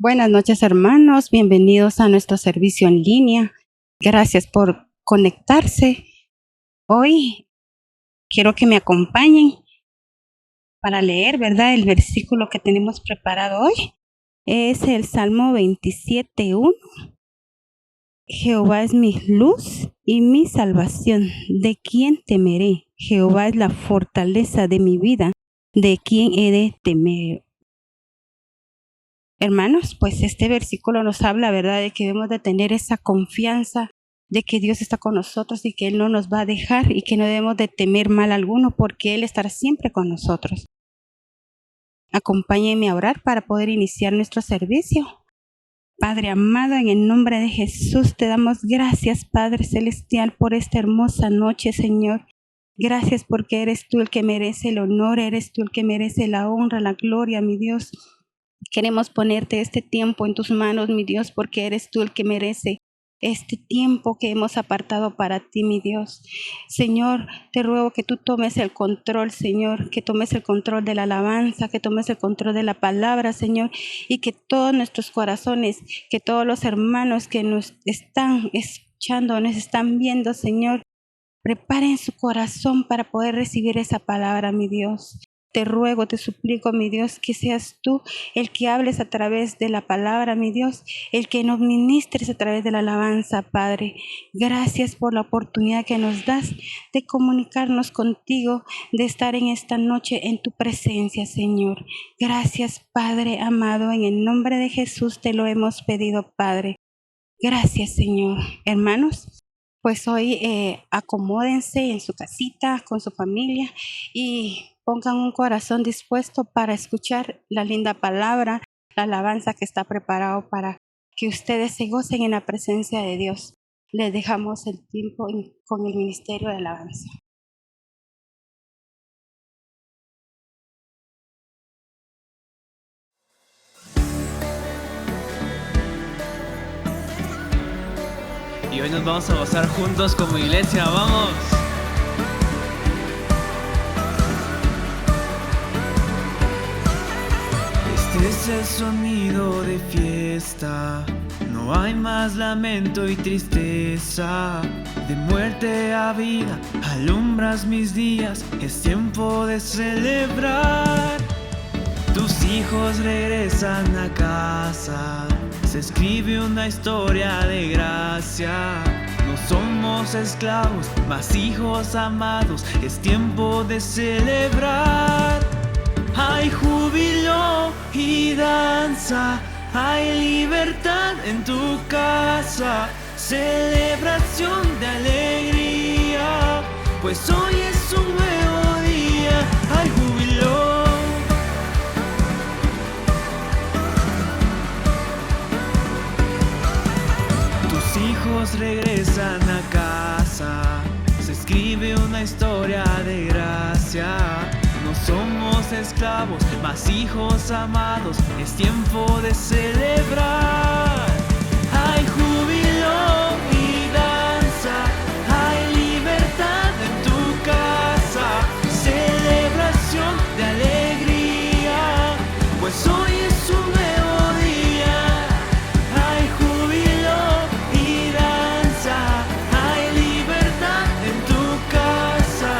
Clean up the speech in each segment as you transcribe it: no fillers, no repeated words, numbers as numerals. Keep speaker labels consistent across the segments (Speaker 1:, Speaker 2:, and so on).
Speaker 1: Buenas noches, hermanos. Bienvenidos a nuestro servicio en línea. Gracias por conectarse. Hoy quiero que me acompañen para leer, ¿verdad? El versículo que tenemos preparado hoy es el Salmo 27:1. Jehová es mi luz y mi salvación. ¿De quién temeré? Jehová es la fortaleza de mi vida. ¿De quién he de temer? Hermanos, pues este versículo nos habla, ¿verdad?, de que debemos de tener esa confianza de que Dios está con nosotros y que Él no nos va a dejar y que no debemos de temer mal alguno porque Él estará siempre con nosotros. Acompáñenme a orar para poder iniciar nuestro servicio. Padre amado, en el nombre de Jesús te damos gracias, Padre Celestial, por esta hermosa noche, Señor. Gracias porque eres tú el que merece el honor, eres tú el que merece la honra, la gloria, mi Dios. Queremos ponerte este tiempo en tus manos, mi Dios, porque eres tú el que merece este tiempo que hemos apartado para ti, mi Dios. Señor, te ruego que tú tomes el control, Señor, que tomes el control de la alabanza, que tomes el control de la palabra, Señor, y que todos nuestros corazones, que todos los hermanos que nos están escuchando, nos están viendo, Señor, preparen su corazón para poder recibir esa palabra, mi Dios. Te ruego, te suplico, mi Dios, que seas tú el que hables a través de la palabra, mi Dios, el que nos ministres a través de la alabanza, Padre. Gracias por la oportunidad que nos das de comunicarnos contigo, de estar en esta noche en tu presencia, Señor. Gracias, Padre amado, en el nombre de Jesús te lo hemos pedido, Padre. Gracias, Señor. Hermanos, pues hoy acomódense en su casita con su familia y pongan un corazón dispuesto para escuchar la linda palabra, la alabanza que está preparado para que ustedes se gocen en la presencia de Dios. Les dejamos el tiempo con el ministerio de alabanza.
Speaker 2: Y hoy nos vamos a gozar juntos como iglesia, ¡vamos! Este es el sonido de fiesta, no hay más lamento y tristeza. De muerte a vida, alumbras mis días, es tiempo de celebrar. Tus hijos regresan a casa, se escribe una historia de gracia. No somos esclavos, mas hijos amados, es tiempo de celebrar. Hay júbilo y danza, hay libertad en tu casa, celebración de alegría, pues hoy es un nuevo día. Hay júbilo. Tus hijos regresan a casa, se escribe una historia de gracia. No somos esclavos, mas hijos amados, es tiempo de celebrar. Hay júbilo y danza, hay libertad en tu casa, celebración de alegría, pues hoy es un nuevo día. Hay júbilo y danza, hay libertad en tu casa,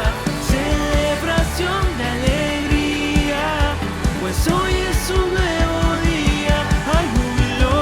Speaker 2: celebración de alegría, pues hoy es un nuevo día. Hay júbilo.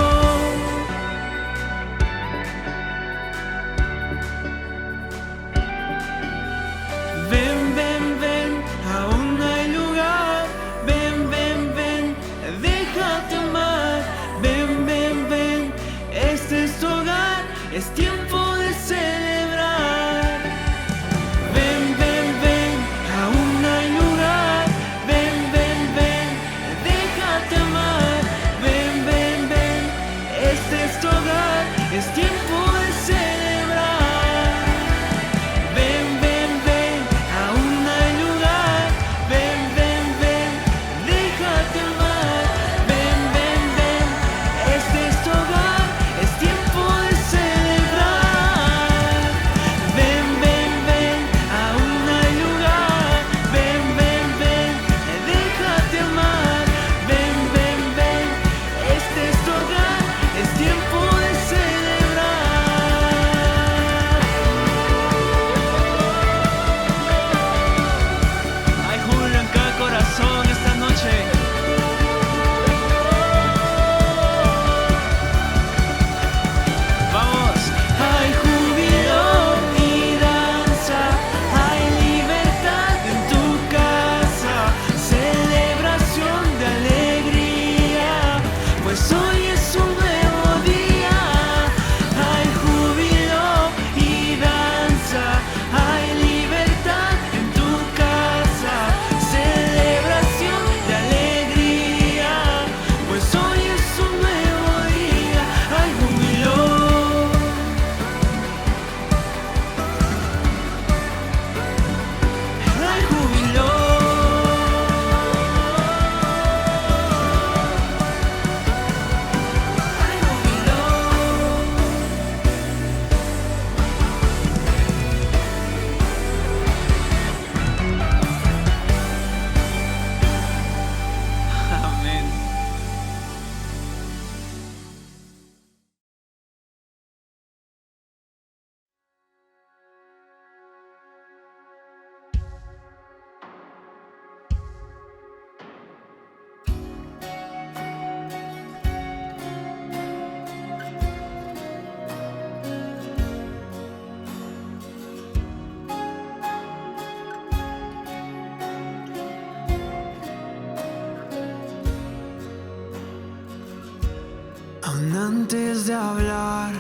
Speaker 2: Antes de hablar,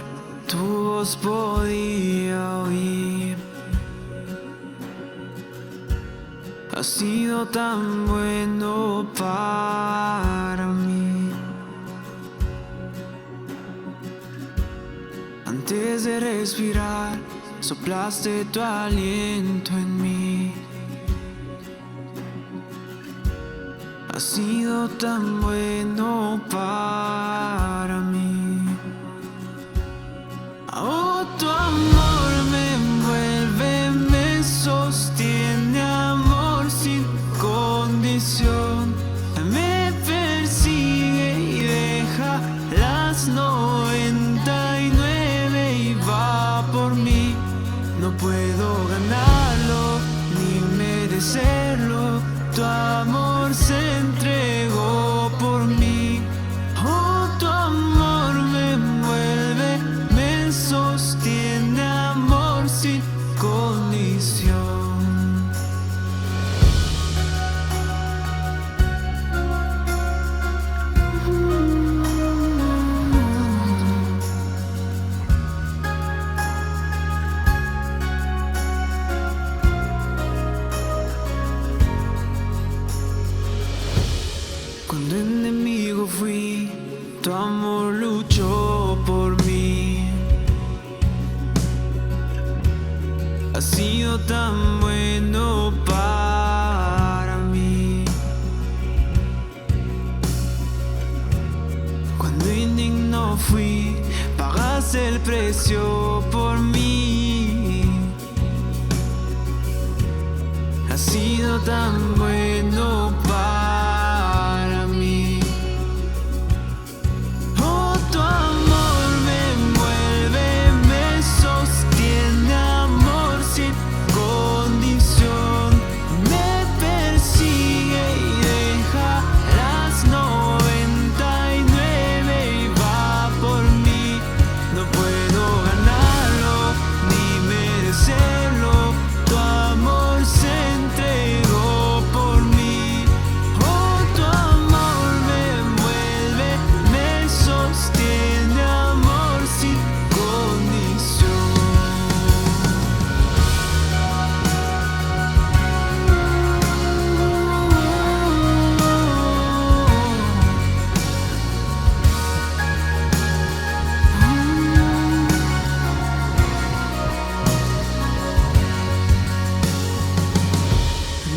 Speaker 2: tu voz podía oír. Has sido tan bueno para mí. Antes de respirar, soplaste tu aliento en mí. Has sido tan bueno para mí. Oh, tu amor me envuelve, me sostiene, amor sin condición. Me persigue y deja las 99 y va por mí. No puedo ganarlo ni merecerlo. Tu amor se entregó por mí. Oh, tu amor me envuelve, me sostiene, amor sin condición. Cuando enemigo fui, tu amor luchó por mí. Has sido tan bueno para mí. Cuando indigno fui, pagaste el precio por mí. Has sido tan bueno para mí. Oh, tu amor me envuelve, me sostiene, amor sin condición. Me persigue y deja las 99 y va por mí. No puedo ganarlo ni merecerlo. Tu amor se entregó por mí. Oh, tu amor me envuelve, me sostiene, amor sin condición.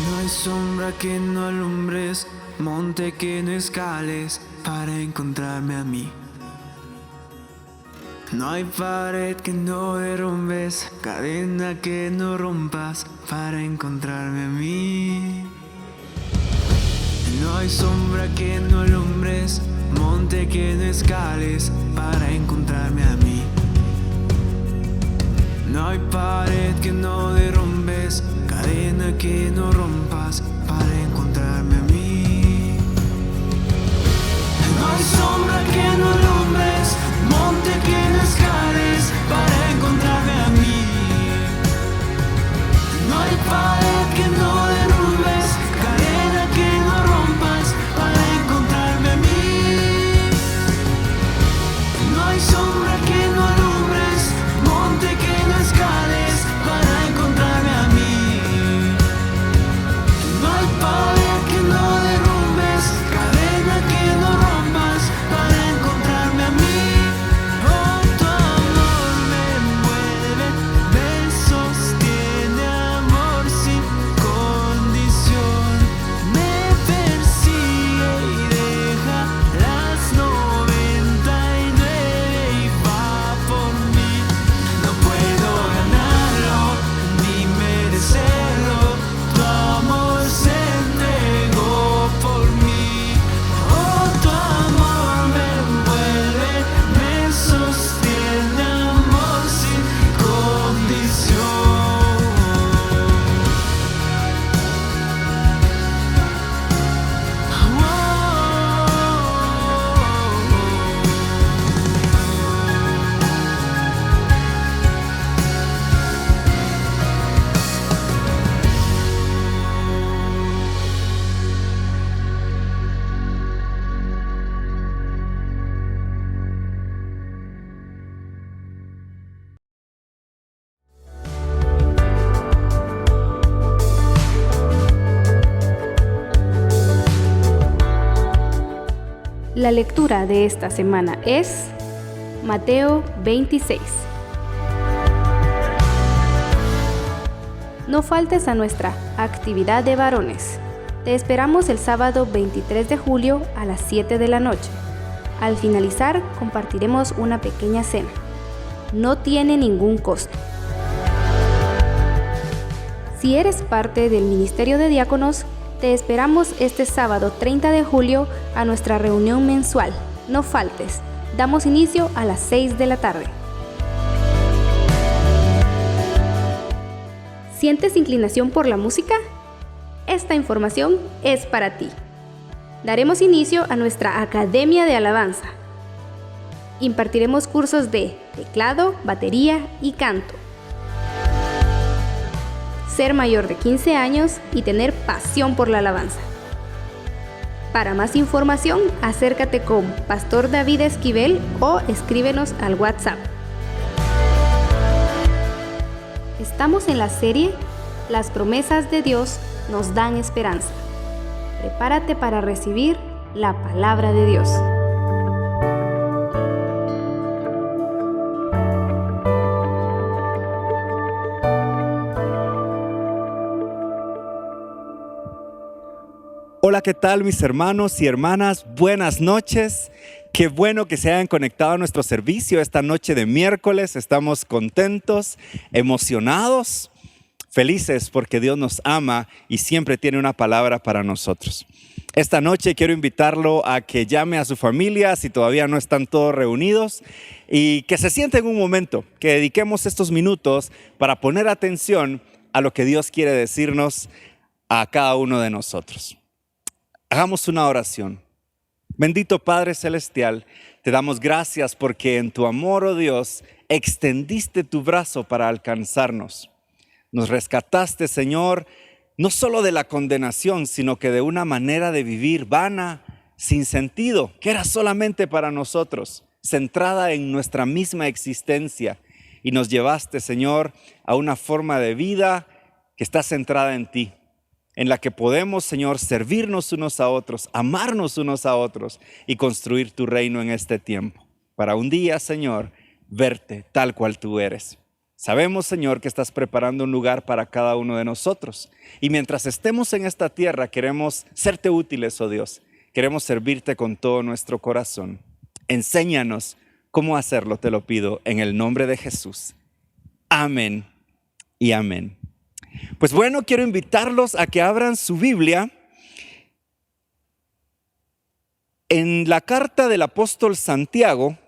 Speaker 2: No hay sombra que no alumbres, monte que no escales para encontrarme a mí. No hay pared que no derrumbes, cadena que no rompas para encontrarme a mí. No hay sombra que no alumbres, monte que no escales para encontrarme a mí. No hay pared que no derrumbes, cadena que no rompas para encontrarme a mí. No hay sombra que no alumbres, monte que no escales para encontrarme a mí. No hay pared que no derrumbes, cadena que no rompas para encontrarme a mí. No hay sombra que no alumbres, monte que no escales para encontrarme a mí. No hay pared que no derrumbes, cadena que no rompas para encontrarme a mí. No hay sombra que no alumbres, monte que no escales para encontrarme a mí. No hay pared que no derrumbes, cadena que no rompas para encontrarme a mí. No hay sombra que no alumbres, monte que no escales para encontrarme a mí. No hay sombra que no alumbres, monte que no escales para encontrarme a mí. No hay pared que no derrumbes, cadena que no rompas para
Speaker 3: La lectura de esta semana es Mateo 26. No faltes a nuestra actividad de varones. Te esperamos el sábado 23 de julio a las 7 de la noche. Al finalizar, compartiremos una pequeña cena. No tiene ningún costo. Si eres parte del Ministerio de Diáconos, te esperamos este sábado 30 de julio a nuestra reunión mensual. No faltes. Damos inicio a las 6 de la tarde. ¿Sientes inclinación por la música? Esta información es para ti. Daremos inicio a nuestra Academia de Alabanza. Impartiremos cursos de teclado, batería y canto. Ser mayor de 15 años y tener pasión por la alabanza. Para más información, acércate con Pastor David Esquivel o escríbenos al WhatsApp. Estamos en la serie Las promesas de Dios nos dan esperanza. Prepárate para recibir la palabra de Dios.
Speaker 4: Hola, ¿qué tal mis hermanos y hermanas? Buenas noches. Qué bueno que se hayan conectado a nuestro servicio esta noche de miércoles. Estamos contentos, emocionados, felices porque Dios nos ama y siempre tiene una palabra para nosotros. Esta noche quiero invitarlo a que llame a su familia si todavía no están todos reunidos y que se sienten un momento, que dediquemos estos minutos para poner atención a lo que Dios quiere decirnos a cada uno de nosotros. Hagamos una oración. Bendito Padre Celestial, te damos gracias porque en tu amor, oh Dios, extendiste tu brazo para alcanzarnos. Nos rescataste, Señor, no solo de la condenación, sino que de una manera de vivir vana, sin sentido, que era solamente para nosotros, centrada en nuestra misma existencia. Y nos llevaste, Señor, a una forma de vida que está centrada en ti, en la que podemos, Señor, servirnos unos a otros, amarnos unos a otros y construir tu reino en este tiempo. Para un día, Señor, verte tal cual tú eres. Sabemos, Señor, que estás preparando un lugar para cada uno de nosotros. Y mientras estemos en esta tierra, queremos serte útiles, oh Dios. Queremos servirte con todo nuestro corazón. Enséñanos cómo hacerlo, te lo pido, en el nombre de Jesús. Amén y amén. Pues bueno, quiero invitarlos a que abran su Biblia en la carta del apóstol Santiago,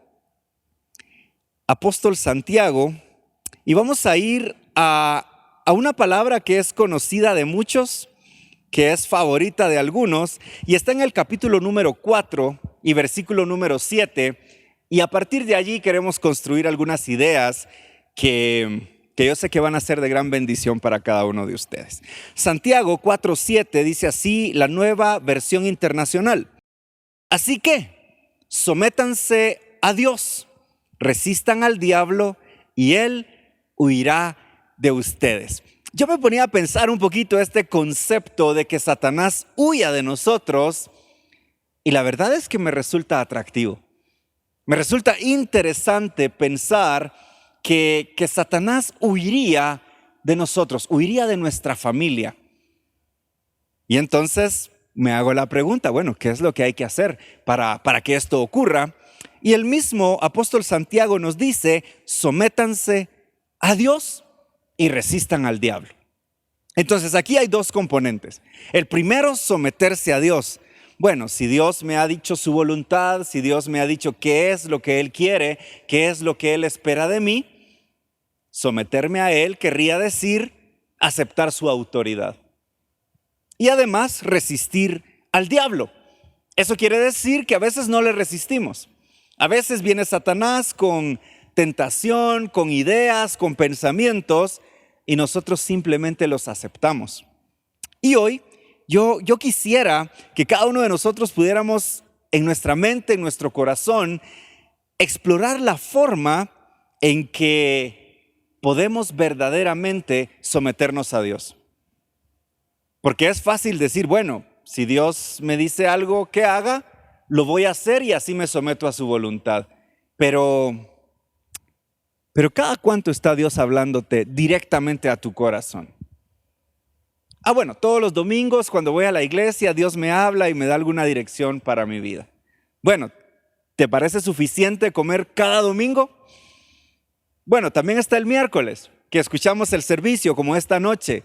Speaker 4: y vamos a ir a una palabra que es conocida de muchos, que es favorita de algunos, y está en el capítulo número 4 y versículo número 7, y a partir de allí queremos construir algunas ideas que yo sé que van a ser de gran bendición para cada uno de ustedes. Santiago 4:7 dice así, la Nueva Versión Internacional. Así que, sométanse a Dios, resistan al diablo y él huirá de ustedes. Yo me ponía a pensar un poquito este concepto de que Satanás huya de nosotros y la verdad es que me resulta atractivo. Me resulta interesante pensar que Satanás huiría de nosotros, huiría de nuestra familia. Y entonces me hago la pregunta, bueno, ¿qué es lo que hay que hacer para que esto ocurra? Y el mismo apóstol Santiago nos dice, sométanse a Dios y resistan al diablo. Entonces aquí hay dos componentes. El primero, someterse a Dios. Bueno, si Dios me ha dicho su voluntad, si Dios me ha dicho qué es lo que Él quiere, qué es lo que Él espera de mí, someterme a Él querría decir aceptar su autoridad. Y además resistir al diablo. Eso quiere decir que a veces no le resistimos. A veces viene Satanás con tentación, con ideas, con pensamientos y nosotros simplemente los aceptamos. Y hoy yo quisiera que cada uno de nosotros pudiéramos en nuestra mente, en nuestro corazón, explorar la forma en que podemos verdaderamente someternos a Dios. Porque es fácil decir, bueno, si Dios me dice algo que haga, lo voy a hacer y así me someto a su voluntad. Pero ¿cada cuánto está Dios hablándote directamente a tu corazón? Bueno, todos los domingos cuando voy a la iglesia, Dios me habla y me da alguna dirección para mi vida. Bueno, ¿te parece suficiente comer cada domingo? Bueno, también está el miércoles, que escuchamos el servicio como esta noche.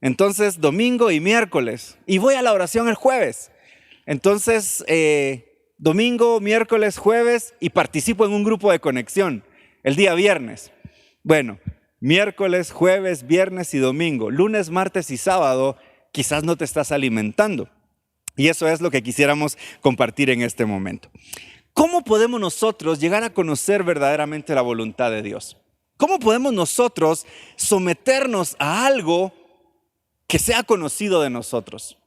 Speaker 4: Entonces, domingo y miércoles. Y voy a la oración el jueves. Entonces, domingo, miércoles, jueves, y participo en un grupo de conexión el día viernes. Bueno, miércoles, jueves, viernes y domingo. Lunes, martes y sábado, quizás no te estás alimentando. Y eso es lo que quisiéramos compartir en este momento. ¿Cómo podemos nosotros llegar a conocer verdaderamente la voluntad de Dios? ¿Cómo podemos nosotros someternos a algo que sea conocido de nosotros?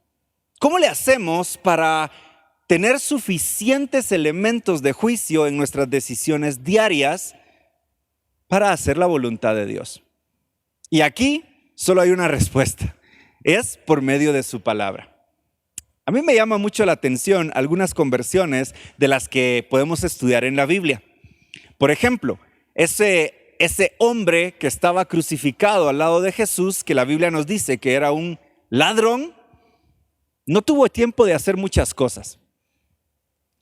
Speaker 4: ¿Cómo le hacemos para tener suficientes elementos de juicio en nuestras decisiones diarias para hacer la voluntad de Dios? Y aquí solo hay una respuesta. Es por medio de su palabra. A mí me llama mucho la atención algunas conversiones de las que podemos estudiar en la Biblia. Por ejemplo, ese hombre que estaba crucificado al lado de Jesús, que la Biblia nos dice que era un ladrón, no tuvo tiempo de hacer muchas cosas.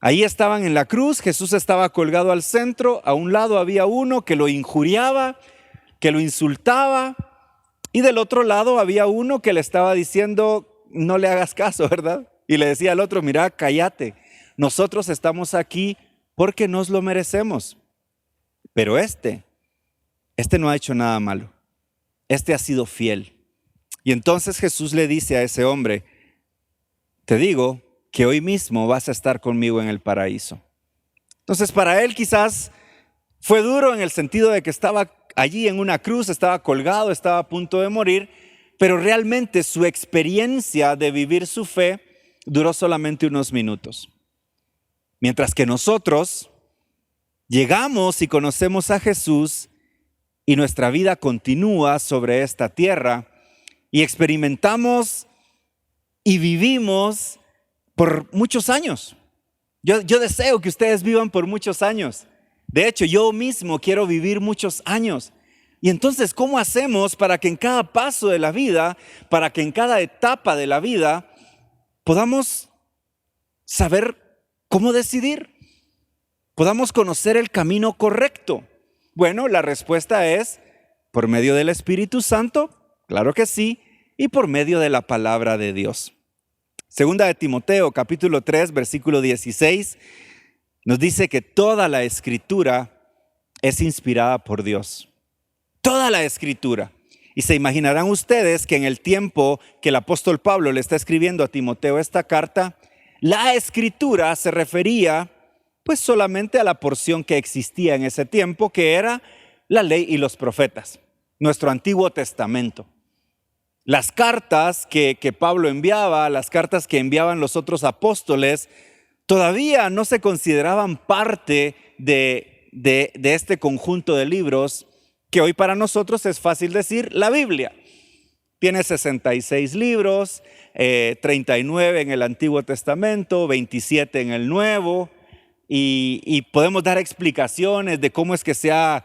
Speaker 4: Ahí estaban en la cruz, Jesús estaba colgado al centro, a un lado había uno que lo injuriaba, que lo insultaba, y del otro lado había uno que le estaba diciendo, no le hagas caso, ¿verdad? Y le decía al otro, mira, cállate, nosotros estamos aquí porque nos lo merecemos. Pero este no ha hecho nada malo, este ha sido fiel. Y entonces Jesús le dice a ese hombre, te digo que hoy mismo vas a estar conmigo en el paraíso. Entonces para él quizás fue duro en el sentido de que estaba allí en una cruz, estaba colgado, estaba a punto de morir, pero realmente su experiencia de vivir su fe duró solamente unos minutos. Mientras que nosotros llegamos y conocemos a Jesús y nuestra vida continúa sobre esta tierra y experimentamos y vivimos por muchos años. Yo deseo que ustedes vivan por muchos años. De hecho, yo mismo quiero vivir muchos años. Y entonces, ¿cómo hacemos para que en cada paso de la vida, para que en cada etapa de la vida, podamos saber cómo decidir? Podamos conocer el camino correcto. Bueno, la respuesta es por medio del Espíritu Santo, claro que sí, y por medio de la palabra de Dios. Segunda de Timoteo, capítulo 3, versículo 16, nos dice que toda la Escritura es inspirada por Dios. Toda la Escritura. Y se imaginarán ustedes que en el tiempo que el apóstol Pablo le está escribiendo a Timoteo esta carta, la Escritura se refería pues solamente a la porción que existía en ese tiempo, que era la ley y los profetas, nuestro Antiguo Testamento. Las cartas que Pablo enviaba, las cartas que enviaban los otros apóstoles, todavía no se consideraban parte de este conjunto de libros que hoy para nosotros es fácil decir la Biblia. Tiene 66 libros, 39 en el Antiguo Testamento, 27 en el Nuevo, y podemos dar explicaciones de cómo es que se ha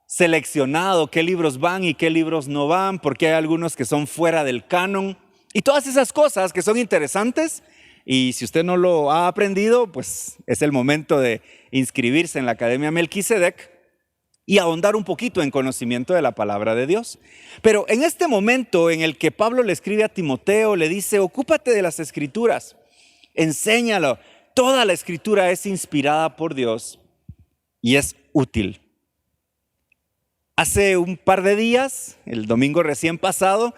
Speaker 4: seleccionado qué libros van y qué libros no van, porque hay algunos que son fuera del canon, y todas esas cosas que son interesantes. Y si usted no lo ha aprendido, pues es el momento de inscribirse en la Academia Melquisedec y ahondar un poquito en conocimiento de la palabra de Dios. Pero en este momento en el que Pablo le escribe a Timoteo, le dice, ocúpate de las Escrituras, enséñalo. Toda la Escritura es inspirada por Dios y es útil. Hace un par de días, el domingo recién pasado,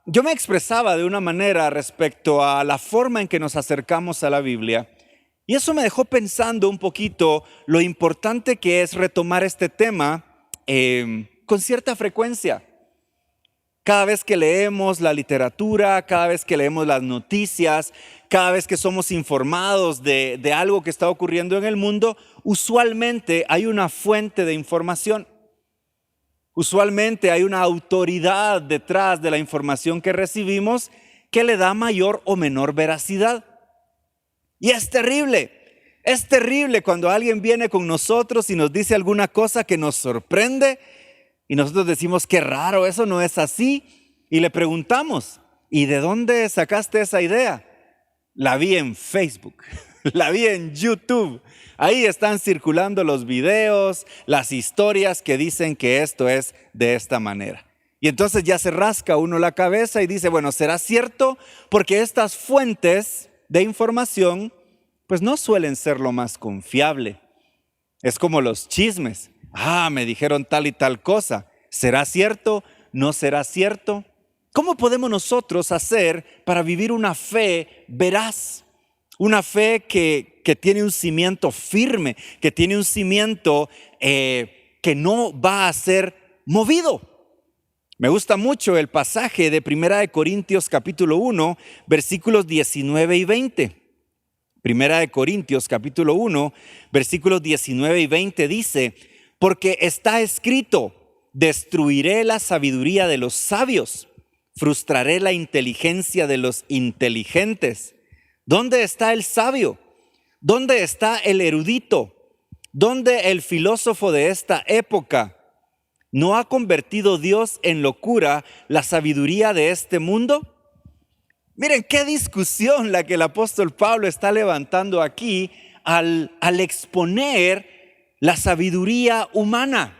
Speaker 4: yo me expresaba de una manera respecto a la forma en que nos acercamos a la Biblia, y eso me dejó pensando un poquito lo importante que es retomar este tema con cierta frecuencia. Cada vez que leemos la literatura, cada vez que leemos las noticias, cada vez que somos informados de algo que está ocurriendo en el mundo, usualmente hay una fuente de información. Usualmente hay una autoridad detrás de la información que recibimos que le da mayor o menor veracidad. Y es terrible. Es terrible cuando alguien viene con nosotros y nos dice alguna cosa que nos sorprende y nosotros decimos, qué raro, eso no es así. Y le preguntamos, ¿y de dónde sacaste esa idea? La vi en Facebook, la vi en YouTube. Ahí están circulando los videos, las historias que dicen que esto es de esta manera. Y entonces ya se rasca uno la cabeza y dice, bueno, ¿será cierto? Porque estas fuentes de información pues no suelen ser lo más confiable. Es como los chismes. Me dijeron tal y tal cosa. ¿Será cierto? ¿No será cierto? ¿Cómo podemos nosotros hacer para vivir una fe veraz? Una fe que tiene un cimiento firme, que tiene un cimiento que no va a ser movido. Me gusta mucho el pasaje de 1 Corintios capítulo 1, versículos 19 y 20. 1 Corintios capítulo 1, versículos 19 y 20 dice, porque está escrito, destruiré la sabiduría de los sabios, frustraré la inteligencia de los inteligentes. ¿Dónde está el sabio? ¿Dónde está el erudito? ¿Dónde el filósofo de esta época? ¿No ha convertido Dios en locura la sabiduría de este mundo? Miren, qué discusión la que el apóstol Pablo está levantando aquí al exponer la sabiduría humana.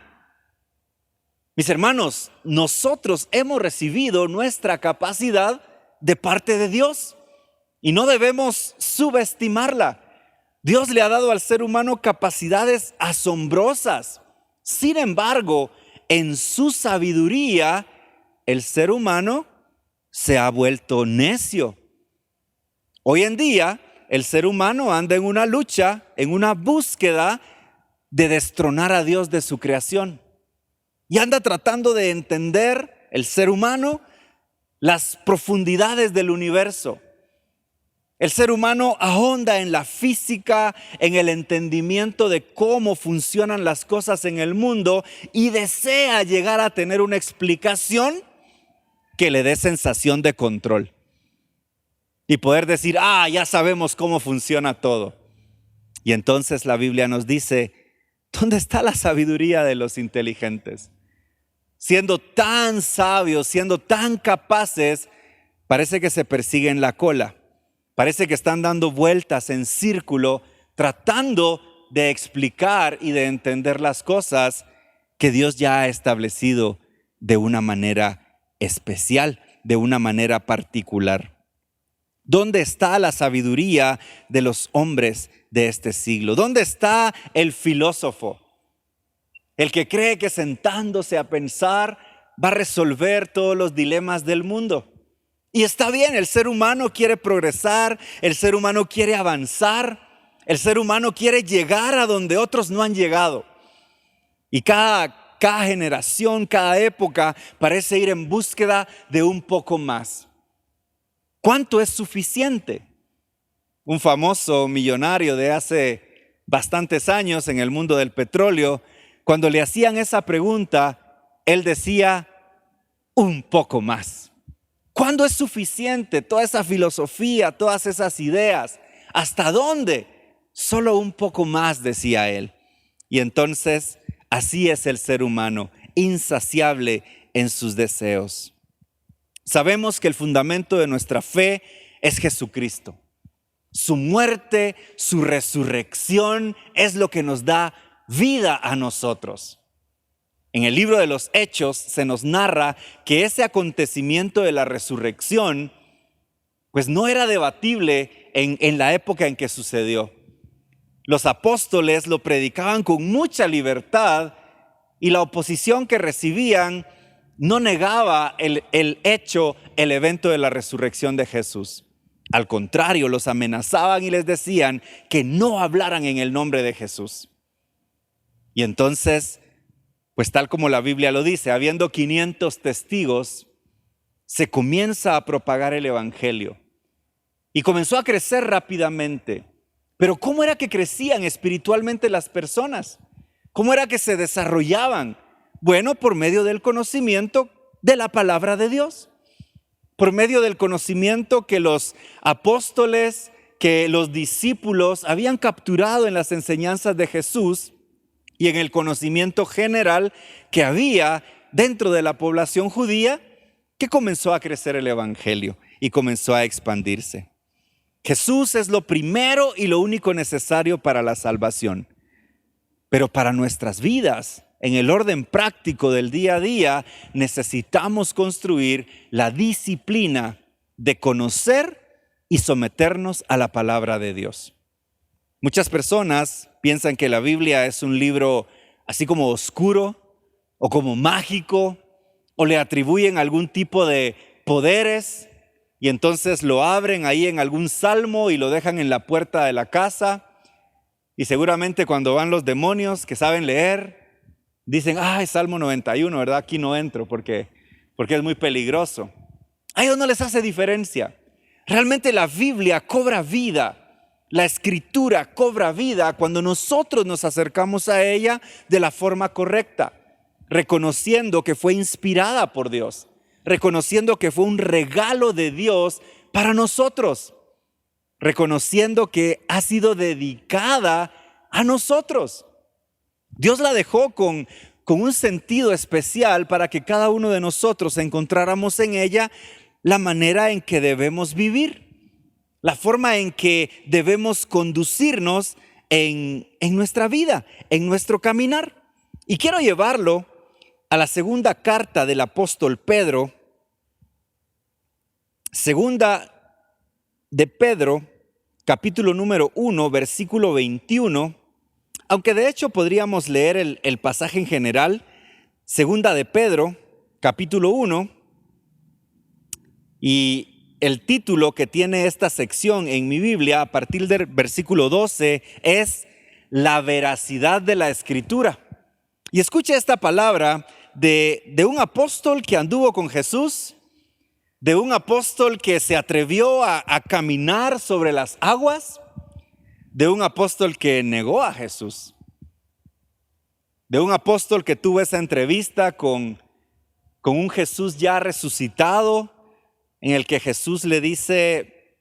Speaker 4: Mis hermanos, nosotros hemos recibido nuestra capacidad de parte de Dios y no debemos subestimarla. Dios le ha dado al ser humano capacidades asombrosas. Sin embargo, en su sabiduría, el ser humano se ha vuelto necio. Hoy en día, el ser humano anda en una lucha, en una búsqueda de destronar a Dios de su creación. Y anda tratando de entender el ser humano las profundidades del universo. El ser humano ahonda en la física, en el entendimiento de cómo funcionan las cosas en el mundo y desea llegar a tener una explicación que le dé sensación de control. Y poder decir, ya sabemos cómo funciona todo. Y entonces la Biblia nos dice, ¿dónde está la sabiduría de los inteligentes? Siendo tan sabios, siendo tan capaces, parece que se persiguen la cola. Parece que están dando vueltas en círculo, tratando de explicar y de entender las cosas que Dios ya ha establecido de una manera especial, de una manera particular. ¿Dónde está la sabiduría de los hombres de este siglo? ¿Dónde está el filósofo? El que cree que sentándose a pensar va a resolver todos los dilemas del mundo. Y está bien, el ser humano quiere progresar, el ser humano quiere avanzar, el ser humano quiere llegar a donde otros no han llegado. Y cada generación, cada época parece ir en búsqueda de un poco más. ¿Cuánto es suficiente? Un famoso millonario de hace bastantes años en el mundo del petróleo, cuando le hacían esa pregunta, él decía, un poco más. ¿Cuándo es suficiente toda esa filosofía, todas esas ideas? ¿Hasta dónde? Solo un poco más, decía él. Y entonces, así es el ser humano, insaciable en sus deseos. Sabemos que el fundamento de nuestra fe es Jesucristo. Su muerte, su resurrección es lo que nos da vida a nosotros. En el libro de los Hechos se nos narra que ese acontecimiento de la resurrección pues no era debatible en la época en que sucedió. Los apóstoles lo predicaban con mucha libertad y la oposición que recibían no negaba el evento de la resurrección de Jesús. Al contrario, los amenazaban y les decían que no hablaran en el nombre de Jesús. Y entonces, pues tal como la Biblia lo dice, habiendo 500 testigos, se comienza a propagar el evangelio. Y comenzó a crecer rápidamente. Pero ¿cómo era que crecían espiritualmente las personas? ¿Cómo era que se desarrollaban? Bueno, por medio del conocimiento de la palabra de Dios. Por medio del conocimiento que los apóstoles, que los discípulos habían capturado en las enseñanzas de Jesús y en el conocimiento general que había dentro de la población judía, que comenzó a crecer el evangelio y comenzó a expandirse. Jesús es lo primero y lo único necesario para la salvación. Pero para nuestras vidas, en el orden práctico del día a día, necesitamos construir la disciplina de conocer y someternos a la palabra de Dios. Muchas personas piensan que la Biblia es un libro así como oscuro o como mágico, o le atribuyen algún tipo de poderes y entonces lo abren ahí en algún salmo y lo dejan en la puerta de la casa. Y seguramente cuando van los demonios que saben leer, dicen, es Salmo 91, ¿verdad? Aquí no entro porque es muy peligroso. A ellos no les hace diferencia. Realmente la Biblia cobra vida, la Escritura cobra vida cuando nosotros nos acercamos a ella de la forma correcta, reconociendo que fue inspirada por Dios, reconociendo que fue un regalo de Dios para nosotros, reconociendo que ha sido dedicada a nosotros. Dios la dejó con un sentido especial para que cada uno de nosotros encontráramos en ella la manera en que debemos vivir, la forma en que debemos conducirnos en nuestra vida, en nuestro caminar. Y quiero llevarlo a la segunda carta del apóstol Pedro, segunda de Pedro, capítulo número 1, versículo 21, aunque de hecho podríamos leer el pasaje en general, segunda de Pedro, capítulo 1, y el título que tiene esta sección en mi Biblia a partir del versículo 12 es La veracidad de la Escritura. Y escuche esta palabra de un apóstol que anduvo con Jesús, de un apóstol que se atrevió a caminar sobre las aguas, de un apóstol que negó a Jesús, de un apóstol que tuvo esa entrevista con un Jesús ya resucitado, en el que Jesús le dice,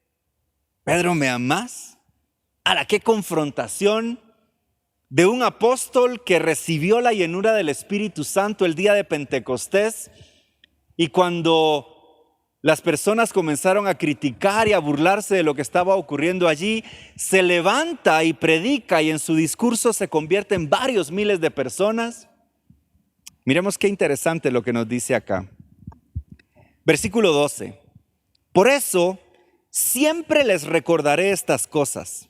Speaker 4: Pedro, ¿me amas? ¡Hala, qué confrontación! De un apóstol que recibió la llenura del Espíritu Santo el día de Pentecostés, y cuando las personas comenzaron a criticar y a burlarse de lo que estaba ocurriendo allí, se levanta y predica, y en su discurso se convierte en varios miles de personas. Miremos qué interesante lo que nos dice acá. Versículo 12. Por eso siempre les recordaré estas cosas,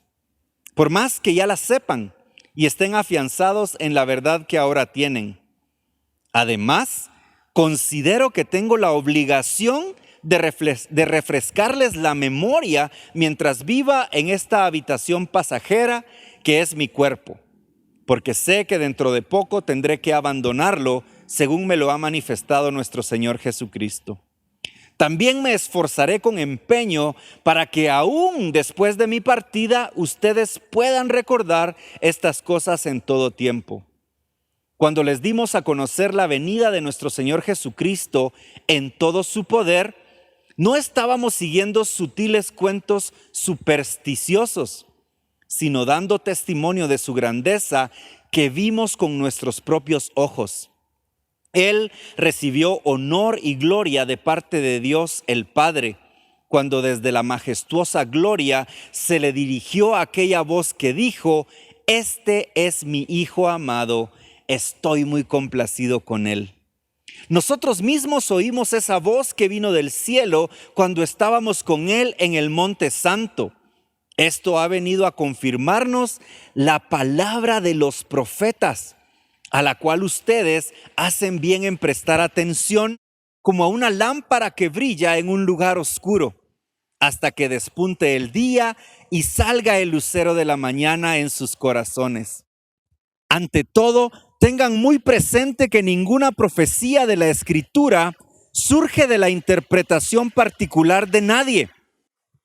Speaker 4: por más que ya las sepan y estén afianzados en la verdad que ahora tienen. Además, considero que tengo la obligación de refrescarles la memoria mientras viva en esta habitación pasajera que es mi cuerpo, porque sé que dentro de poco tendré que abandonarlo, según me lo ha manifestado nuestro Señor Jesucristo. También me esforzaré con empeño para que aún después de mi partida ustedes puedan recordar estas cosas en todo tiempo. Cuando les dimos a conocer la venida de nuestro Señor Jesucristo en todo su poder, no estábamos siguiendo sutiles cuentos supersticiosos, sino dando testimonio de su grandeza que vimos con nuestros propios ojos. Él recibió honor y gloria de parte de Dios el Padre, cuando desde la majestuosa gloria se le dirigió aquella voz que dijo, este es mi Hijo amado, estoy muy complacido con él. Nosotros mismos oímos esa voz que vino del cielo cuando estábamos con él en el Monte Santo. Esto ha venido a confirmarnos la palabra de los profetas, a la cual ustedes hacen bien en prestar atención, como a una lámpara que brilla en un lugar oscuro, hasta que despunte el día y salga el lucero de la mañana en sus corazones. Ante todo, tengan muy presente que ninguna profecía de la Escritura surge de la interpretación particular de nadie,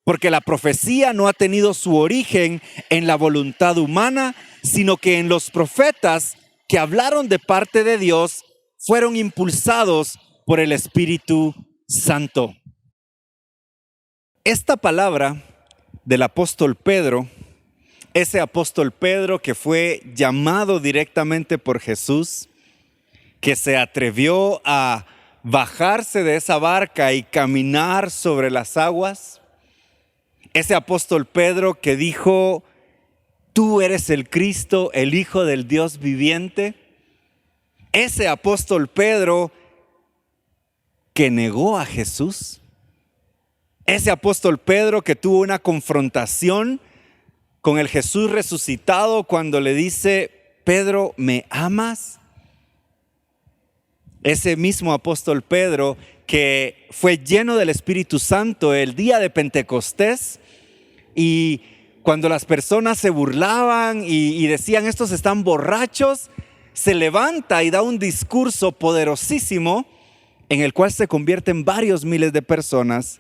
Speaker 4: porque la profecía no ha tenido su origen en la voluntad humana, sino que en los profetas que hablaron de parte de Dios fueron impulsados por el Espíritu Santo. Esta palabra del apóstol Pedro, ese apóstol Pedro que fue llamado directamente por Jesús, que se atrevió a bajarse de esa barca y caminar sobre las aguas. Ese apóstol Pedro que dijo: tú eres el Cristo, el Hijo del Dios viviente. Ese apóstol Pedro que negó a Jesús. Ese apóstol Pedro que tuvo una confrontación con el Jesús resucitado cuando le dice: Pedro, ¿me amas? Ese mismo apóstol Pedro que fue lleno del Espíritu Santo el día de Pentecostés, y cuando las personas se burlaban y decían: estos están borrachos, se levanta y da un discurso poderosísimo en el cual se convierten varios miles de personas.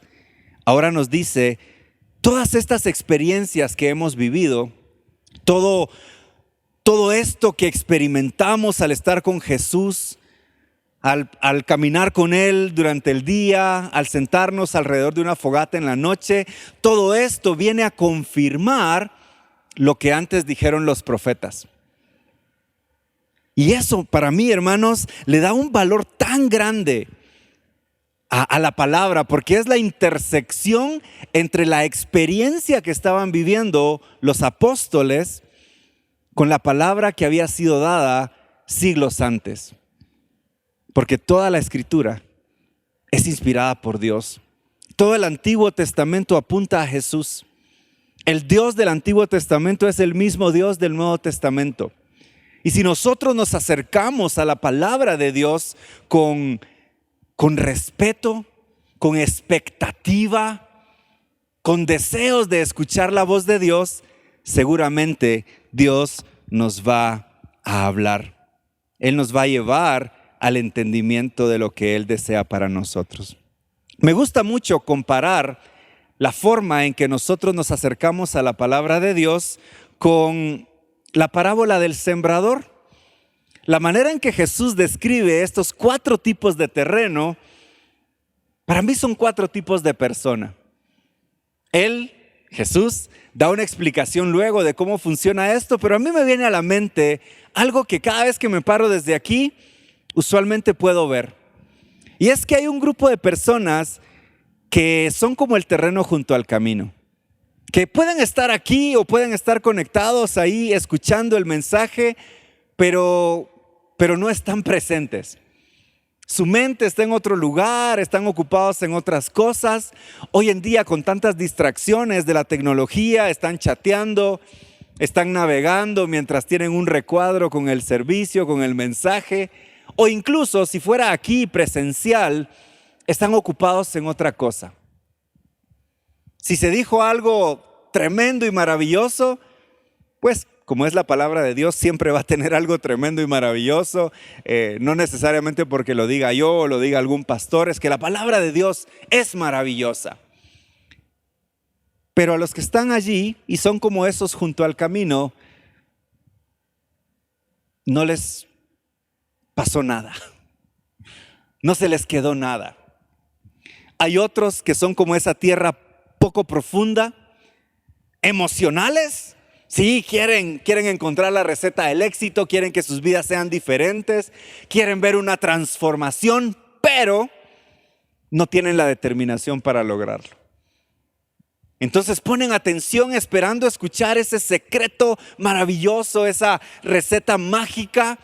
Speaker 4: Ahora nos dice: todas estas experiencias que hemos vivido, todo esto que experimentamos al estar con Jesús, al caminar con Él durante el día, al sentarnos alrededor de una fogata en la noche, todo esto viene a confirmar lo que antes dijeron los profetas. Y eso para mí, hermanos, le da un valor tan grande a la palabra, porque es la intersección entre la experiencia que estaban viviendo los apóstoles con la palabra que había sido dada siglos antes. Porque toda la Escritura es inspirada por Dios. Todo el Antiguo Testamento apunta a Jesús. El Dios del Antiguo Testamento es el mismo Dios del Nuevo Testamento. Y si nosotros nos acercamos a la palabra de Dios con respeto, con expectativa, con deseos de escuchar la voz de Dios, seguramente Dios nos va a hablar. Él nos va a llevar al entendimiento de lo que Él desea para nosotros. Me gusta mucho comparar la forma en que nosotros nos acercamos a la palabra de Dios con la parábola del sembrador. La manera en que Jesús describe estos 4 tipos de terreno, para mí son 4 tipos de persona. Él, Jesús, da una explicación luego de cómo funciona esto, pero a mí me viene a la mente algo que cada vez que me paro desde aquí, usualmente puedo ver. Y es que hay un grupo de personas que son como el terreno junto al camino, que pueden estar aquí o pueden estar conectados ahí escuchando el mensaje, pero no están presentes. Su mente está en otro lugar, están ocupados en otras cosas. Hoy en día, con tantas distracciones de la tecnología, están chateando, están navegando mientras tienen un recuadro con el servicio, con el mensaje. O incluso, si fuera aquí presencial, están ocupados en otra cosa. Si se dijo algo tremendo y maravilloso, pues como es la palabra de Dios, siempre va a tener algo tremendo y maravilloso. No necesariamente porque lo diga yo o lo diga algún pastor, es que la palabra de Dios es maravillosa. Pero a los que están allí y son como esos junto al camino, no les pasó nada. No se les quedó nada. Hay otros que son como esa tierra poco profunda, emocionales. Sí, quieren encontrar la receta del éxito, quieren que sus vidas sean diferentes, quieren ver una transformación, pero no tienen la determinación para lograrlo. Entonces ponen atención esperando escuchar ese secreto maravilloso, esa receta mágica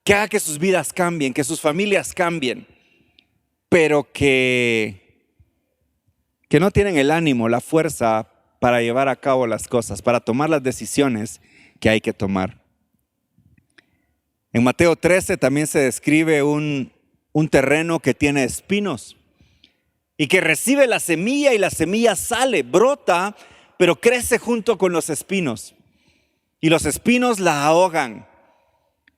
Speaker 4: que haga que sus vidas cambien, que sus familias cambien, pero que no tienen el ánimo, la fuerza para llevar a cabo las cosas, para tomar las decisiones que hay que tomar. En Mateo 13 también se describe un terreno que tiene espinos y que recibe la semilla y la semilla sale, brota, pero crece junto con los espinos y los espinos la ahogan.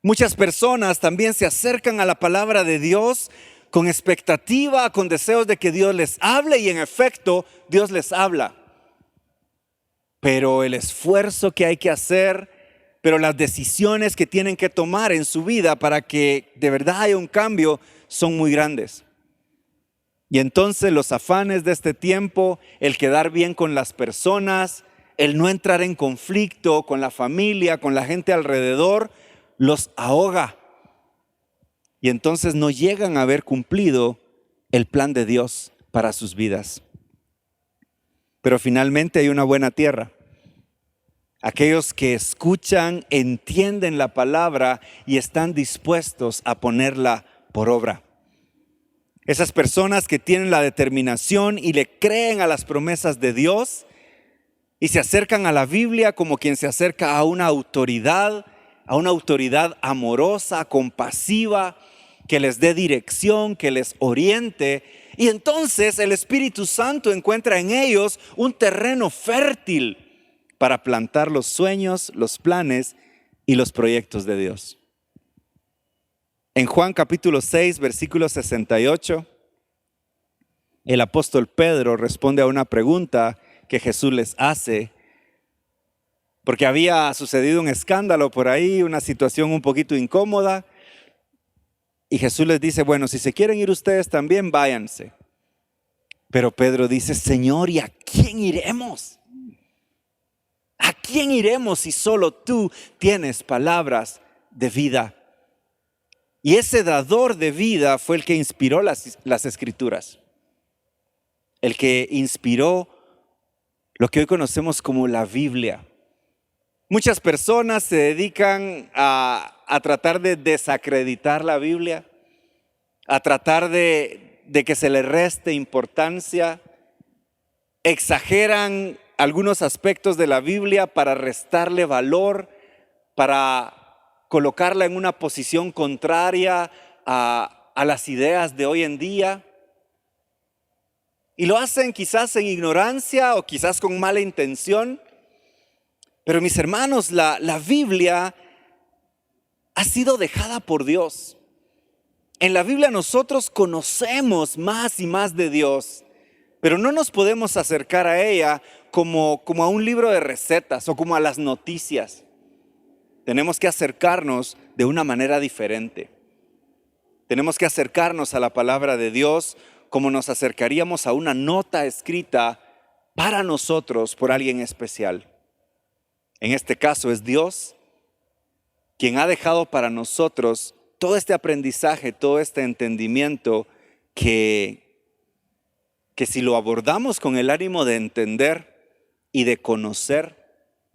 Speaker 4: Muchas personas también se acercan a la palabra de Dios con expectativa, con deseos de que Dios les hable, y en efecto Dios les habla. Pero el esfuerzo que hay que hacer, pero las decisiones que tienen que tomar en su vida para que de verdad haya un cambio son muy grandes. Y entonces los afanes de este tiempo, el quedar bien con las personas, el no entrar en conflicto con la familia, con la gente alrededor, los ahoga. Y entonces no llegan a haber cumplido el plan de Dios para sus vidas. Pero finalmente hay una buena tierra. Aquellos que escuchan, entienden la palabra y están dispuestos a ponerla por obra. Esas personas que tienen la determinación y le creen a las promesas de Dios y se acercan a la Biblia como quien se acerca a una autoridad amorosa, compasiva, que les dé dirección, que les oriente. Y entonces el Espíritu Santo encuentra en ellos un terreno fértil para plantar los sueños, los planes y los proyectos de Dios. En Juan capítulo 6, versículo 68, el apóstol Pedro responde a una pregunta que Jesús les hace, porque había sucedido un escándalo por ahí, una situación un poquito incómoda, y Jesús les dice, bueno, si se quieren ir ustedes también, váyanse. Pero Pedro dice, Señor, ¿y a quién iremos? ¿A quién iremos si solo tú tienes palabras de vida? Y ese dador de vida fue el que inspiró las Escrituras. El que inspiró lo que hoy conocemos como la Biblia. Muchas personas se dedican a tratar de desacreditar la Biblia, a tratar de que se le reste importancia, exageran algunos aspectos de la Biblia para restarle valor, para colocarla en una posición contraria a las ideas de hoy en día. Y lo hacen quizás en ignorancia o quizás con mala intención. Pero mis hermanos, la Biblia ha sido dejada por Dios. En la Biblia nosotros conocemos más y más de Dios, pero no nos podemos acercar a ella como a un libro de recetas o como a las noticias. Tenemos que acercarnos de una manera diferente. Tenemos que acercarnos a la palabra de Dios como nos acercaríamos a una nota escrita para nosotros por alguien especial. En este caso es Dios quien ha dejado para nosotros todo este aprendizaje, todo este entendimiento que si lo abordamos con el ánimo de entender y de conocer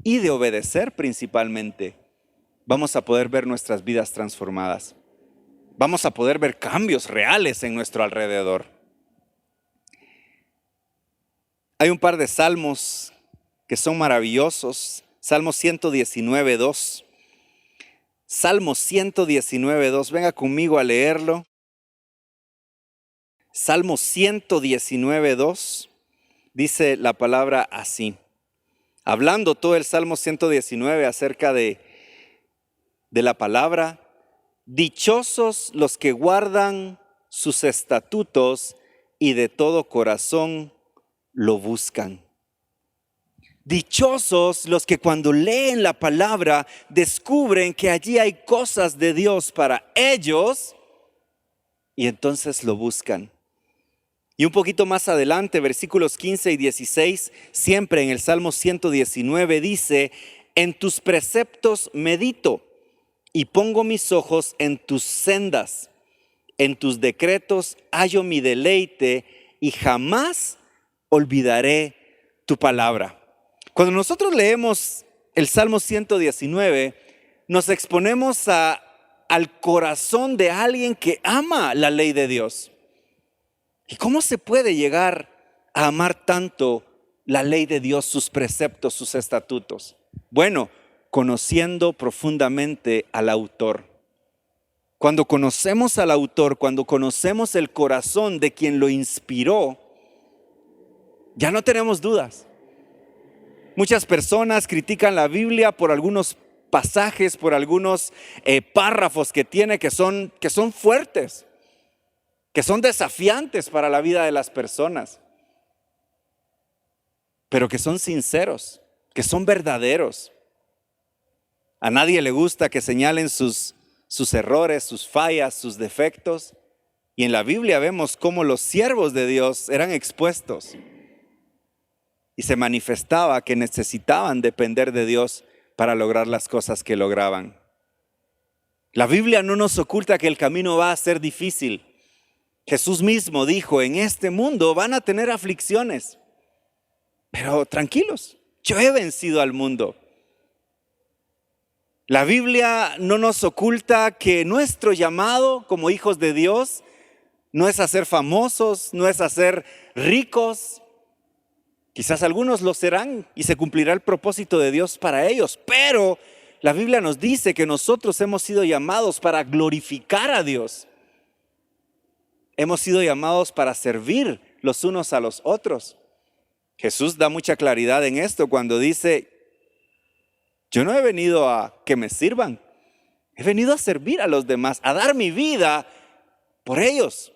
Speaker 4: y de obedecer principalmente, vamos a poder ver nuestras vidas transformadas. Vamos a poder ver cambios reales en nuestro alrededor. Hay un par de salmos que son maravillosos. Salmo 119, 2. Salmo 119, 2. Venga conmigo a leerlo. Salmo 119, 2. Dice la palabra así. Hablando todo el Salmo 119 acerca de la palabra. Dichosos los que guardan sus estatutos y de todo corazón lo buscan. Dichosos los que cuando leen la palabra descubren que allí hay cosas de Dios para ellos y entonces lo buscan. Y un poquito más adelante, versículos 15 y 16, siempre en el Salmo 119 dice, en tus preceptos medito y pongo mis ojos en tus sendas. En tus decretos hallo mi deleite y jamás olvidaré tu palabra. Cuando nosotros leemos el Salmo 119, nos exponemos al corazón de alguien que ama la ley de Dios. ¿Y cómo se puede llegar a amar tanto la ley de Dios, sus preceptos, sus estatutos? Bueno, conociendo profundamente al autor. Cuando conocemos al autor, cuando conocemos el corazón de quien lo inspiró, ya no tenemos dudas. Muchas personas critican la Biblia por algunos pasajes, por algunos párrafos que tiene que son fuertes, que son desafiantes para la vida de las personas, pero que son sinceros, que son verdaderos. A nadie le gusta que señalen sus errores, sus fallas, sus defectos, Y en la Biblia vemos cómo los siervos de Dios eran expuestos y se manifestaba que necesitaban depender de Dios para lograr las cosas que lograban. La Biblia no nos oculta que el camino va a ser difícil. Jesús mismo dijo, en este mundo van a tener aflicciones, pero tranquilos, yo he vencido al mundo. La Biblia no nos oculta que nuestro llamado como hijos de Dios no es a ser famosos, no es a ser ricos. Quizás algunos lo serán y se cumplirá el propósito de Dios para ellos, pero la Biblia nos dice que nosotros hemos sido llamados para glorificar a Dios. Hemos sido llamados para servir los unos a los otros. Jesús da mucha claridad en esto cuando dice, yo no he venido a que me sirvan, he venido a servir a los demás, a dar mi vida por ellos.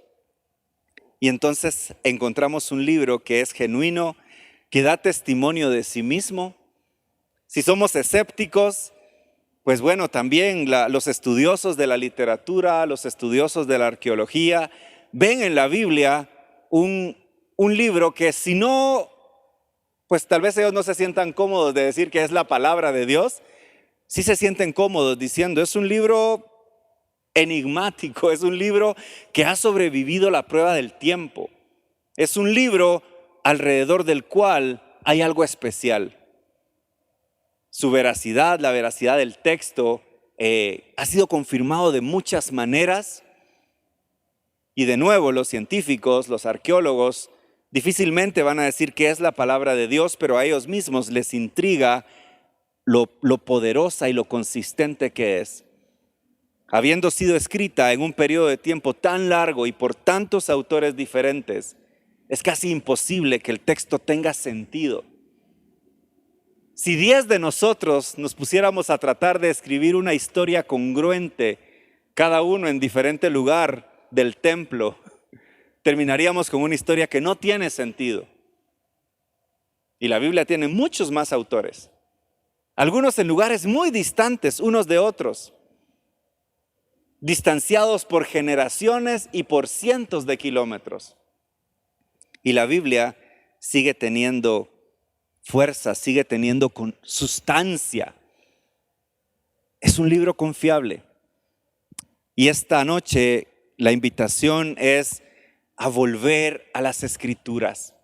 Speaker 4: Y entonces encontramos un libro que es genuino, que da testimonio de sí mismo. Si somos escépticos, pues bueno, también los estudiosos de la literatura, los estudiosos de la arqueología, ven en la Biblia un libro que si no, pues tal vez ellos no se sientan cómodos de decir que es la palabra de Dios, sí se sienten cómodos diciendo, es un libro enigmático, es un libro que ha sobrevivido la prueba del tiempo, es un libro alrededor del cual hay algo especial. Su veracidad, la veracidad del texto ha sido confirmado de muchas maneras y de nuevo los científicos, los arqueólogos difícilmente van a decir que es la palabra de Dios, pero a ellos mismos les intriga lo poderosa y lo consistente que es. Habiendo sido escrita en un periodo de tiempo tan largo y por tantos autores diferentes, es casi imposible que el texto tenga sentido. Si 10 de nosotros nos pusiéramos a tratar de escribir una historia congruente, cada uno en diferente lugar del templo, terminaríamos con una historia que no tiene sentido. Y la Biblia tiene muchos más autores, algunos en lugares muy distantes unos de otros, distanciados por generaciones y por cientos de kilómetros. Y la Biblia sigue teniendo fuerza, sigue teniendo sustancia. Es un libro confiable. Y esta noche la invitación es a volver a las Escrituras.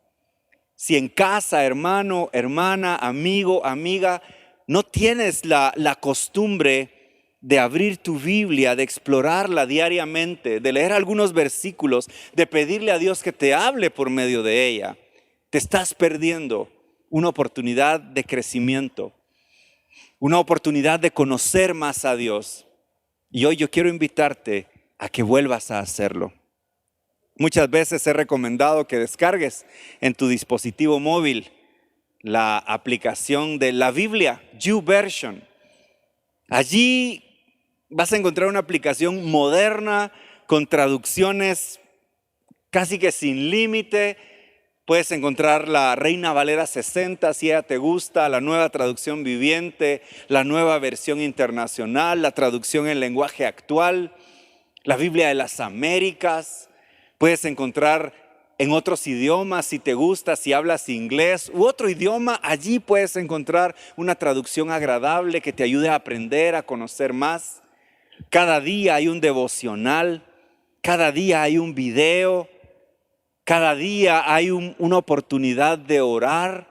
Speaker 4: Si en casa, hermano, hermana, amigo, amiga, no tienes la costumbre de abrir tu Biblia, de explorarla diariamente, de leer algunos versículos, de pedirle a Dios que te hable por medio de ella, te estás perdiendo una oportunidad de crecimiento, una oportunidad de conocer más a Dios. Y hoy yo quiero invitarte a que vuelvas a hacerlo. Muchas veces he recomendado que descargues en tu dispositivo móvil la aplicación de la Biblia, YouVersion. Allí vas a encontrar una aplicación moderna con traducciones casi que sin límite. Puedes encontrar la Reina Valera 60 si ella te gusta, la nueva traducción viviente, la nueva versión internacional, la traducción en lenguaje actual, la Biblia de las Américas. Puedes encontrar en otros idiomas si te gusta, si hablas inglés u otro idioma, allí puedes encontrar una traducción agradable que te ayude a aprender, a conocer más. Cada día hay un devocional, cada día hay un video, cada día hay una oportunidad de orar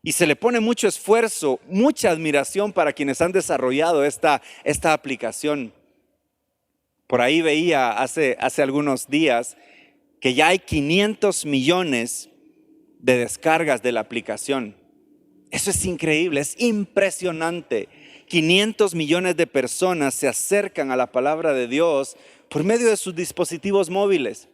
Speaker 4: y se le pone mucho esfuerzo, mucha admiración para quienes han desarrollado esta aplicación. Por ahí veía hace algunos días que ya hay 500 millones de descargas de la aplicación. Eso es increíble, es impresionante. 500 millones de personas se acercan a la palabra de Dios por medio de sus dispositivos móviles.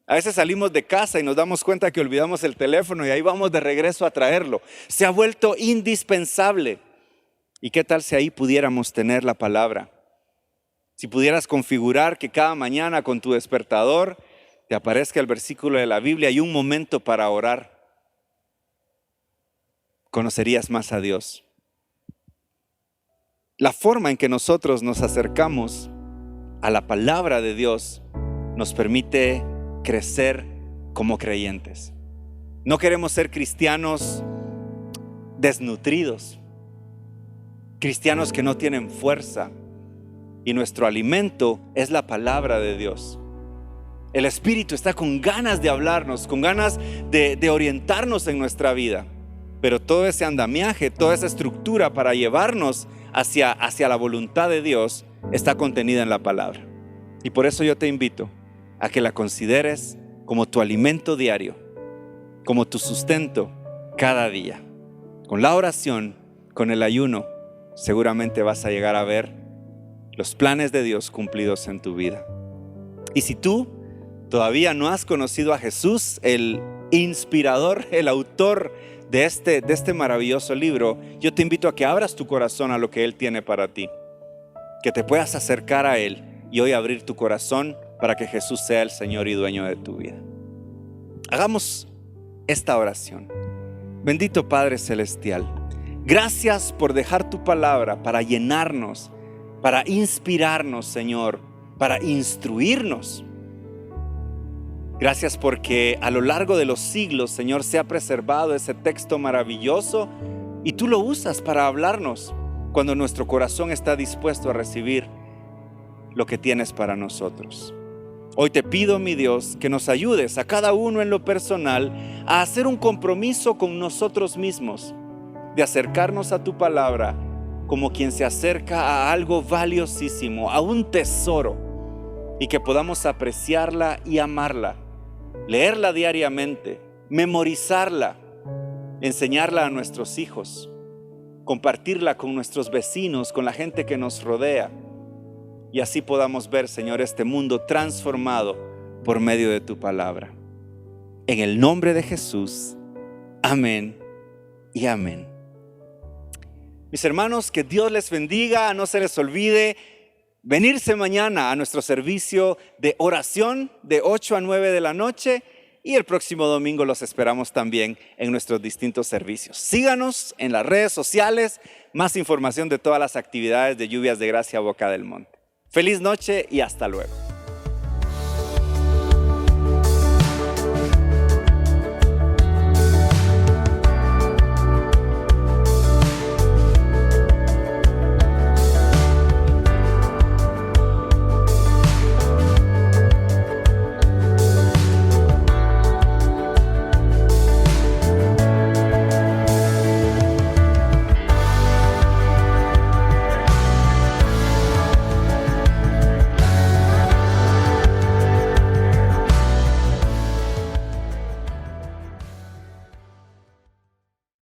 Speaker 4: A veces salimos de casa y nos damos cuenta que olvidamos el teléfono y ahí vamos de regreso a traerlo. Se ha vuelto indispensable. ¿Y qué tal si ahí pudiéramos tener la palabra? Si pudieras configurar que cada mañana con tu despertador te aparezca el versículo de la Biblia y un momento para orar, conocerías más a Dios. La forma en que nosotros nos acercamos a la palabra de Dios nos permite crecer como creyentes. No queremos ser cristianos desnutridos, cristianos que no tienen fuerza, y nuestro alimento es la palabra de Dios. El Espíritu está con ganas de hablarnos, con ganas de orientarnos en nuestra vida, pero todo ese andamiaje, toda esa estructura para llevarnos hacia la voluntad de Dios está contenida en la palabra. Y por eso yo te invito a que la consideres como tu alimento diario, como tu sustento cada día. Con la oración, con el ayuno, seguramente vas a llegar a ver los planes de Dios cumplidos en tu vida. Y si tú todavía no has conocido a Jesús, el inspirador, el autor de este maravilloso libro, yo te invito a que abras tu corazón a lo que Él tiene para ti, que te puedas acercar a Él y hoy abrir tu corazón para que Jesús sea el Señor y dueño de tu vida. Hagamos esta oración. Bendito Padre Celestial, gracias por dejar tu palabra para llenarnos, para inspirarnos, Señor, para instruirnos. Gracias porque a lo largo de los siglos, Señor, se ha preservado ese texto maravilloso y tú lo usas para hablarnos cuando nuestro corazón está dispuesto a recibir lo que tienes para nosotros. Hoy te pido, mi Dios, que nos ayudes a cada uno en lo personal a hacer un compromiso con nosotros mismos, de acercarnos a tu palabra como quien se acerca a algo valiosísimo, a un tesoro, y que podamos apreciarla y amarla, leerla diariamente, memorizarla, enseñarla a nuestros hijos, compartirla con nuestros vecinos, con la gente que nos rodea, y así podamos ver, Señor, este mundo transformado por medio de tu palabra. En el nombre de Jesús, amén y amén. Mis hermanos, que Dios les bendiga. No se les olvide venirse mañana a nuestro servicio de oración de 8 a 9 de la noche, y el próximo domingo los esperamos también en nuestros distintos servicios. Síganos en las redes sociales, más información de todas las actividades de Lluvias de Gracia Boca del Monte. Feliz noche y hasta luego.